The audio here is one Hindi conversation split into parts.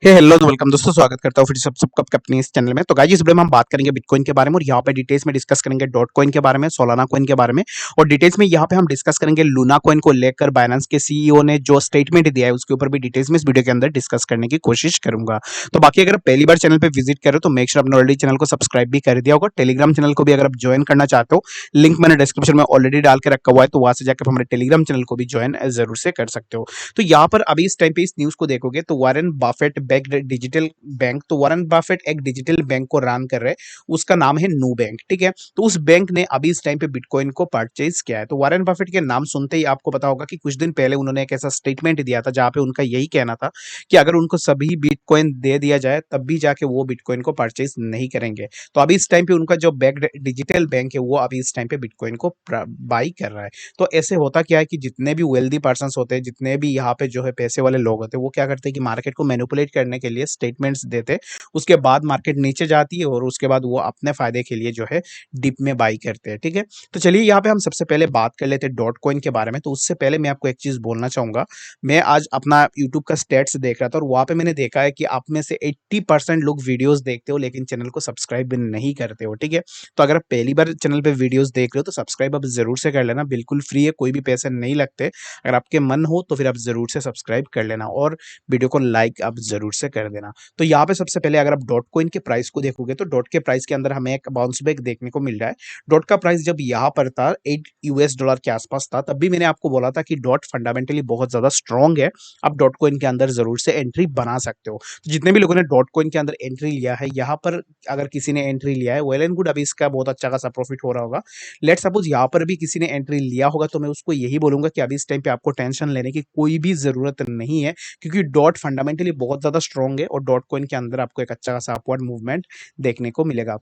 हेलो वेलकम दोस्तों, स्वागत करता हूँ फिर सबका अपने इस चैनल में। तो गाइस, इस वीडियो में हम बात करेंगे बिटकॉइन के बारे में और यहाँ पे डिटेल्स में डिस्कस करेंगे डॉट कॉइन के बारे में, सोलाना कॉइन के बारे में और डिटेल्स में यहाँ पे हम डिस्कस करेंगे लूना कॉइन को लेकर बाइनेंस के सीईओ ने जो स्टेटमेंट दिया है उसके ऊपर भी डिटेल्स में इस वीडियो के अंदर डिस्कस करने की कोशिश करूंगा। तो बाकी अगर आप पहली बार चैनल पर विजिट करो तो मेक श्योर आपने ऑलरेडी चैनल को सब्सक्राइब भी कर दिया होगा। टेलीग्राम चैनल को भी अगर आप ज्वाइन करना चाहते हो, लिंक मैंने डिस्क्रिप्शन में ऑलरेडी डाल के रखा हुआ है, तो वहां से जाकर हमारे टेलीग्राम चैनल को भी ज्वाइन जरूर से कर सकते हो। तो यहाँ पर अभी इस टाइम पे इस न्यूज को देखोगे तो Warren Buffett backed digital bank, तो वारेन बाफेट एक डिजिटल बैंक को रन कर रहे हैं, उसका नाम है नू बैंक। ठीक है, तो उस बैंक ने अभी इस टाइम पे बिटकॉइन को परचेज किया है। तो वारेन बाफेट के नाम सुनते ही आपको पता होगा कि कुछ दिन पहले उन्होंने एक ऐसा स्टेटमेंट दिया था जहां पे उनका यही कहना था कि अगर उनको सभी बिटकॉइन दे दिया जाए तब भी जाके वो बिटकॉइन को परचेज नहीं करेंगे। तो अभी इस टाइम पे उनका जो बैक्ड डिजिटल बैंक है वो अभी इस टाइम पे बिटकॉइन को बाई कर रहा है। तो ऐसे होता क्या है कि जितने भी वेल्दी पर्सन होते हैं, जितने भी यहाँ पे जो है पैसे वाले लोग होते हैं, वो क्या करते हैं कि मार्केट को मैनिपुलेट करने के लिए स्टेटमेंट्स देते हैं, उसके बाद मार्केट नीचे जाती है और उसके बाद वो अपने फायदे के लिए जो है डिप में बाई करते हैं। ठीक है, तो चलिए यहाँ पे हम सबसे पहले बात कर लेते हैं डॉट कॉइन के बारे में। तो उससे पहले मैं आपको एक चीज बोलना चाहूंगा। मैं आज अपना यूट्यूब का स्टेट्स देख रहा था और वहां पे मैंने देखा है कि आप में से 80% लोग वीडियोस देखते हो लेकिन चैनल को सब्सक्राइब नहीं करते हो। ठीक है, तो अगर आप पहली बार चैनल पे वीडियोस देख रहे हो तो सब्सक्राइब आप जरूर से कर लेना, बिल्कुल फ्री है, कोई भी पैसे नहीं लगते। अगर आपके मन हो तो फिर आप जरूर से सब्सक्राइब कर लेना और वीडियो को लाइक आप जरूर से कर देना। तो यहाँ पे सबसे पहले अगर आप डॉट कॉइन के प्राइस को देखोगे तो डॉट के प्राइस के अंदर हमें एक बाउंस बैक देखने को मिल रहा है। डॉट का प्राइस जब यहाँ पर था $8 के आसपास था, तब भी मैंने आपको बोला था कि डॉट फंडामेंटली बहुत ज्यादा स्ट्रॉन्ग है, आप डॉट कॉइन के अंदर जरूर से एंट्री बना सकते हो। तो जितने भी लोगों ने डॉट कॉइन के अंदर एंट्री लिया है, यहाँ पर अगर किसी ने एंट्री लिया है, वेल एंड गुड, अभी इसका बहुत अच्छा खासा प्रॉफिट हो रहा होगा। लेट सपोज यहाँ पर भी किसी ने एंट्री लिया होगा तो मैं उसको यही बोलूंगा कि अभी इस टाइम पे आपको टेंशन लेने की कोई भी जरूरत नहीं है, क्योंकि डॉट फंडामेंटली बहुत ज्यादा स्ट्रॉन्ग है और डॉट कॉइन के अंदर आपको एक अच्छा खासा अपवर्ड मूवमेंट देखने को मिलेगा।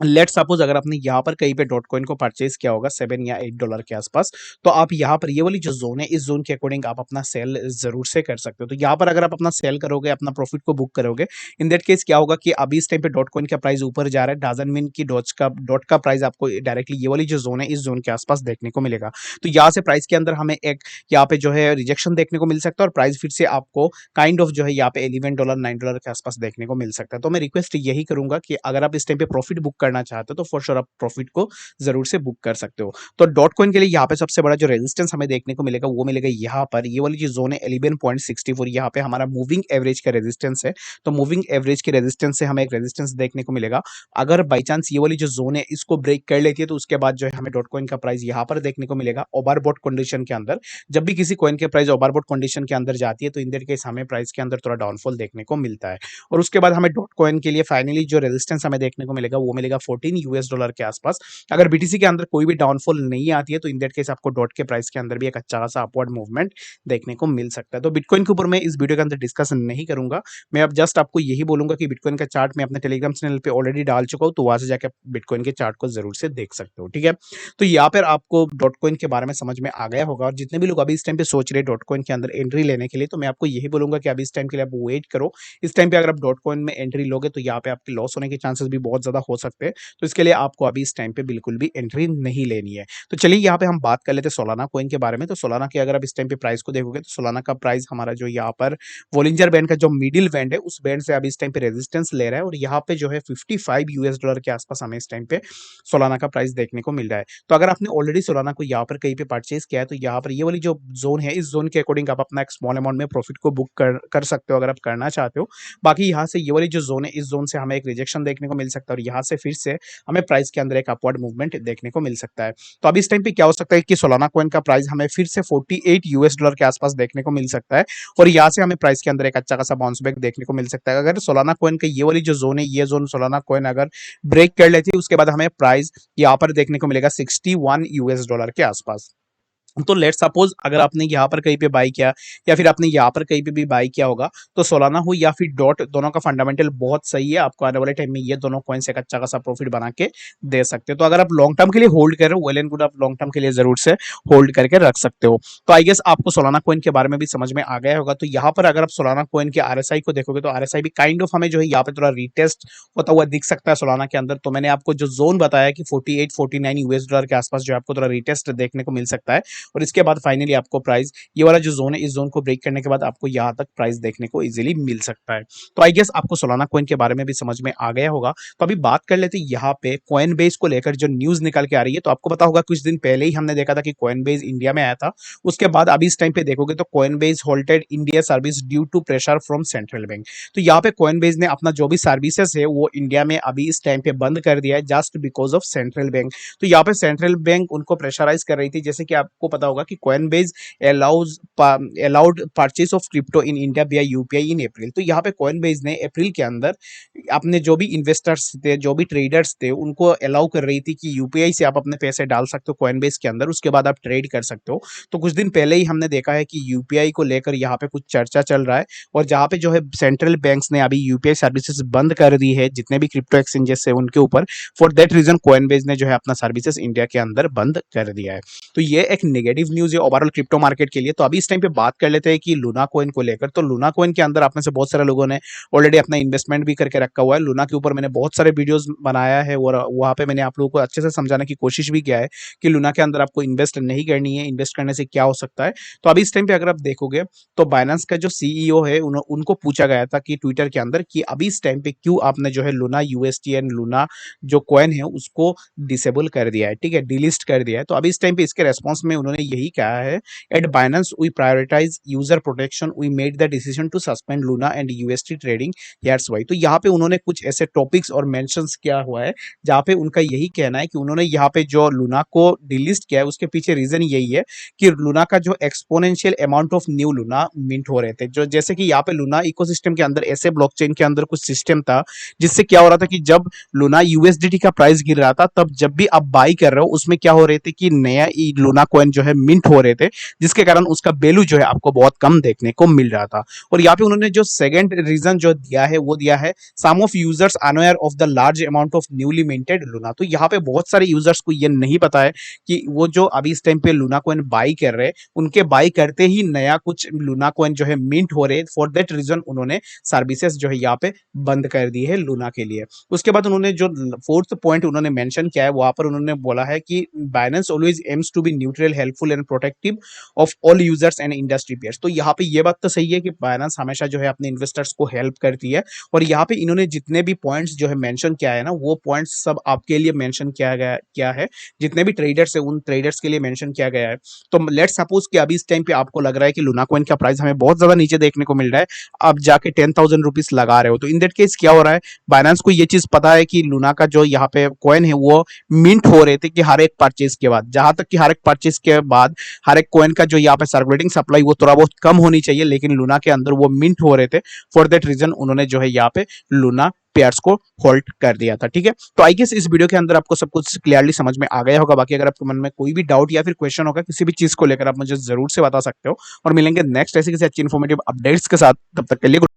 लेट सपोज अगर आपने यहाँ पर कहीं पे डॉट कॉइन को परचेज किया होगा $7 या $8 के आसपास, तो आप यहाँ पर ये वाली जो जोन है, इस जोन के अकॉर्डिंग आप अपना सेल जरूर से कर सकते हो। तो यहाँ पर अगर आप अपना सेल करोगे, अपना प्रॉफिट को बुक करोगे, इन दैट केस क्या होगा कि अभी इस टाइम पे डॉट कॉइन का प्राइस ऊपर जा रहा है, डजंट मीन की डॉट का प्राइस आपको डायरेक्टली ये वाली जो जोन है इस जोन के आसपास देखने को मिलेगा। तो यहाँ से प्राइस के अंदर हमें एक यहाँ पे जो है रिजेक्शन देखने को मिल सकता है और प्राइस फिर से आपको काइंड ऑफ जो है यहाँ पे $11 $9 के आसपास देखने को मिल सकता है। तो मैं रिक्वेस्ट यही करूंगा कि अगर आप इस टाइम पे प्रॉफिट बुक करना चाहते हो तो फॉर श्योर आप प्रॉफिट को जरूर से बुक कर सकते हो। तो डॉट कॉइन के लिए यहाँ पे सबसे बड़ा जो रेजिस्टेंस हमें देखने को मिलेगा वो मिलेगा यहाँ पर, ये वाली जो जोन है 11.64, यहाँ पे हमारा मूविंग एवरेज का रेजिस्टेंस है। तो मूविंग एवरेज के रेजिस्टेंस से हमें एक रेजिस्टेंस देखने को मिलेगा। अगर बाई चांस ये वाली जो जोन है इसको ब्रेक कर लेती है तो उसके बाद जो है हमें डॉट कॉइन का प्राइस यहाँ पर देखने को मिलेगा ओवरबॉट कंडीशन के अंदर। जब भी किसी कॉइन के प्राइस ओवरबॉट कंडीशन के अंदर जाती है तो इन दैट केस हमें प्राइस के अंदर थोड़ा डाउनफॉल देखने को मिलता है। और उसके बाद हमें डॉट कॉइन के लिए फाइनली जो रेजिस्टेंस हमें देखने को मिलेगा वो मिलेगा $14 के आसपास। अगर बीटीसी के अंदर कोई भी डाउनफॉल नहीं आती है तो इन दैट केस आपको डॉट के प्राइस के अंदर भी एक अच्छा खासा अपवर्ड मूवमेंट देखने को मिल सकता है। तो बिटकॉइन के ऊपर मैं इस वीडियो के अंदर डिस्कस नहीं करूंगा, मैं अब जस्ट आपको यही बोलूंगा कि बिटकॉइन का चार्ट मैं अपने टेलीग्राम चैनल पे ऑलरेडी डाल चुका हूं, तो वहां से जाकर बिटकॉइन के चार्ट को जरूर से देख सकते हो। ठीक है, तो यहाँ पर आपको डॉट कॉइन के बारे में समझ में आ गया होगा और जितने भी लोग अभी इस टाइम पे सोच रहे हैं डॉट कॉइन के अंदर एंट्री लेने के लिए, तो मैं आपको यही बोलूंगा कि अभी इस टाइम के लिए आप वेट करो। इस टाइम पे अगर आप डॉट कॉइन में एंट्री लोगे तो यहाँ पे आपके लॉस होने के चांसेस भी बहुत ज्यादा हो सकते हैं, तो इसके लिए आपको अभी इस टाइम पे बिल्कुल भी एंट्री नहीं लेनी है। तो चलिए यहाँ पे हम बात कर लेते हैं सोलाना कॉइन के बारे में। तो सोलाना की अगर आप इस टाइम पे प्राइस को देखोगे तो सोलाना का प्राइस हमारा जो यहाँ पर वॉलिंजर बैंड का जो मिडिल बैंड है उस बैंड से अभी इस टाइम पे रेजिस्टेंस ले रहा है और यहाँ पे जो है $55 के आसपास हमें इस टाइम पे सोलाना का प्राइस देखने को मिल रहा है। तो अगर आपने ऑलरेडी सोलाना को यहाँ पर कहीं पे परचेज किया है तो यहाँ पर ये वाली जो जोन है, इस जोन के अकॉर्डिंग आप अपना एक स्मॉल अमाउंट में प्रॉफिट को बुक कर सकते हो अगर आप करना चाहते हो। बाकी यहाँ से ये वाली जो जोन है, इस जोन से हमें एक रिजेक्शन देखने को मिल सकता है और यहाँ से फिर से हमें प्राइस के अंदर एक अपवर्ड मूवमेंट देखने को मिल सकता है। तो अभी इस टाइम पे क्या हो सकता है कि सोलाना कॉइन का प्राइस हमें फिर से $48 के आसपास देखने को मिल सकता है और यहाँ से हमें प्राइस के अंदर एक अच्छा खासा बाउंस बैक देखने को मिल सकता है। अगर सोलाना कॉइन का ये वाली जो जोन है, ये जोन सोलाना कॉइन अगर ब्रेक कर लेती है उसके बाद हमें प्राइस यहाँ पर देखने को मिलेगा $61 के आसपास। तो लेट सपोज अगर आपने यहाँ पर कहीं पे बाई किया या फिर आपने यहाँ पर कहीं पे भी बाई किया होगा तो सोलाना हो या फिर डॉट, दोनों का फंडामेंटल बहुत सही है, आपको आने वाले टाइम में ये दोनों कॉइन से एक अच्छा खासा प्रॉफिट बना के दे सकते हो। तो अगर आप लॉन्ग टर्म के लिए होल्ड कर रहे हो, वेल एंड गुड, आप लॉन्ग टर्म के लिए जरूर से होल्ड करके रख सकते हो। तो आई गेस आपको सोलाना कॉइन के बारे में भी समझ में आ गया होगा। तो यहाँ पर अगर आप सोलाना कॉइन के आरएसआई को देखोगे तो आरएसआई भी काइंड ऑफ हमें जो है यहाँ पे थोड़ा रिटेस्ट होता हुआ दिख सकता है सोलाना के अंदर। तो मैंने आपको जो जोन बताया कि $48 $49 के आसपास जो आपको थोड़ा रिटेस्ट देखने को मिल सकता है, और इसके बाद फाइनली आपको प्राइस ये वाला जो जोन है इस जोन को ब्रेक करने के बाद आपको यहाँ तक प्राइस देखने को इजीली मिल सकता है। तो आई गेस आपको सोलाना कॉइन के बारे में भी समझ में आ गया होगा। तो अभी बात कर लेते हैं यहाँ पे कॉइनबेस को लेकर जो न्यूज निकल के आ रही है। तो आपको पता होगा कुछ दिन पहले ही हमने देखा था कि कॉइनबेस इंडिया में आया था। उसके बाद अभी इस टाइम पे देखोगे तो Coinbase halted India service due to pressure from central bank. तो यहाँ पे कॉइनबेस ने अपना जो भी सर्विसेज है वो इंडिया में अभी इस टाइम पे बंद कर दिया है just because of central bank. तो यहाँ पे सेंट्रल बैंक उनको प्रेशराइज कर रही थी। जैसे कि आपको पता होगा कि Coinbase allowed purchase of crypto in India via UPI in April. तो यहाँ पे कॉइनबेस ने अप्रैल के अंदर अपने जो भी इन्वेस्टर्स थे जो भी ट्रेडर्स थे उनको अलाउ कर रही थी कि यूपीआई से आप अपने पैसे डाल सकते हो कॉइनबेस के अंदर, उसके बाद आप ट्रेड कर सकते हो। तो कुछ दिन पहले ही हमने देखा है कि यूपीआई को लेकर यहाँ पे कुछ चर्चा चल रहा है और जहाँ पे जो है सेंट्रल बैंक्स ने अभी यूपीआई सर्विसेज बंद कर दी है जितने भी क्रिप्टो एक्सचेंजेस है उनके ऊपर। फॉर दैट रीजन कॉइनबेस ने जो है अपना सर्विसेज इंडिया के अंदर बंद कर दिया है। तो ये एक नेगेटिव न्यूज है ओवरऑल क्रिप्टो मार्केट के लिए। तो अभी इस टाइम पे बात कर लेते हैं कि लूना कॉइन को लेकर। तो लूना कॉइन के अंदर आप में से बहुत सारे लोगों ने ऑलरेडी अपना इन्वेस्टमेंट भी करके रखा हुआ है। लूना के ऊपर मैंने बहुत सारे वीडियोस बनाया है और वहाँ पे मैंने आप लोगों को अच्छे से समझाने की कोशिश भी किया है कि लूना के अंदर आपको इन्वेस्ट नहीं करनी है, इन्वेस्ट करने से क्या हो सकता है। तो अभी इस टाइम पे अगर आप देखोगे तो बाइनेंस का जो सीईओ है उनको पूछा गया था कि ट्विटर के अंदर कि अभी इस टाइम पे क्यों आपने जो है लूना यूएसटी एंड लूना जो कॉइन है उसको डिसेबल कर दिया है, ठीक है, डिलिस्ट कर दिया है। तो अभी इस टाइम पे इसके रेस्पॉन्स में उन्होंने यही कहा है, at Binance we prioritize user protection, we made the decision to suspend Luna and UST trading, that's why. तो यहाँ पे उन्होंने कुछ ऐसे टॉपिक्स और मेंशंस किया हुआ है जहाँ पे उनका यही कहना है कि उन्होंने यहाँ पे जो लूना को डिलिस्ट किया है उसके पीछे रीजन यही है कि लूना का जो exponential amount of new Luna mint हो रहे थे। जो जैसे कि यहाँ पे लूना इकोसिस्टम के अंदर ऐसे ब्लॉकचेन के अंदर कुछ सिस्टम था जिससे क्या हो रहा था कि जब लूना यूएसडीटी का प्राइस गिर रहा था तब जब भी आप बाई कर रहे हो उसमें क्या हो रहे थे कि नया लूना कॉइन जो है मिंट हो रहे थे जिसके कारण उसका वैल्यू जो है आपको बहुत कम देखने को मिल रहा था। और यहाँ पे उन्होंने जो सेकंड रीजन जो दिया है वो दिया है some of users unaware of the large amount of newly minted Luna. तो यहाँ पे बहुत सारे यूजर्स को ये नहीं पता है कि वो जो अभी इस टाइम पे लूना कॉइन बाई कर रहे हैं उनके बाई करते ही नया कुछ लूना कॉइन जो है मिंट हो रहे। फॉर दैट रीजन उन्होंने सर्विसेज जो है यहाँ पे बंद कर दी है लूना के लिए। उसके बाद उन्होंने जो फोर्थ पॉइंट उन्होंने मेंशन किया है वहां पर उन्होंने बोला है कि Binance always aims to be neutral, helpful and protective of all users and industry peers. तो यहाँ पे ये बात तो सही है कि बाइनेंस हमेशा जो है अपने इन्वेस्टर्स को हेल्प करती है और यहाँ पे इन्होंने जितने भी पॉइंट्स जो है मेंशन किया है ना वो पॉइंट्स सब आपके लिए मेंशन किया गया क्या है, जितने भी ट्रेडर्स है उन ट्रेडर्स के लिए मेंशन किया गया है। तो लेट्स सपोज कि अभी इस टाइम पे आपको लग रहा है कि लूना कॉइन का प्राइस हमें बहुत ज्यादा नीचे देखने को मिल रहा है, आप जाके 10,000 रुपीज लगा रहे हो। तो इन दैट केस क्या हो रहा है, बाइनेंस को ये चीज पता है कि लूना का जो यहाँ पे कॉइन है वो मिंट हो रहे थे कि हर एक परचेज के बाद, जहां तक कि हर एक परचेज के बाद हर एक कॉइन का जो यहाँ पे सर्कुलेटिंग सप्लाई वो थोड़ा बहुत कम होनी चाहिए, लेकिन लूना के अंदर वो मिंट हो रहे थे। फॉर दैट रीजन उन्होंने जो है यहाँ पे लूना पेयर्स को होल्ड कर दिया था, ठीक है। तो आई गेस इस वीडियो के अंदर आपको सब कुछ क्लियरली समझ में आ गया होगा। बाकी अगर आपके मन में कोई भी डाउट या फिर क्वेश्चन होगा किसी भी चीज को लेकर आप मुझे जरूर से बता सकते हो और मिलेंगे नेक्स्ट ऐसे किसी अच्छी इन्फॉर्मेटिव अपडेट्स के साथ। तब तक के लिए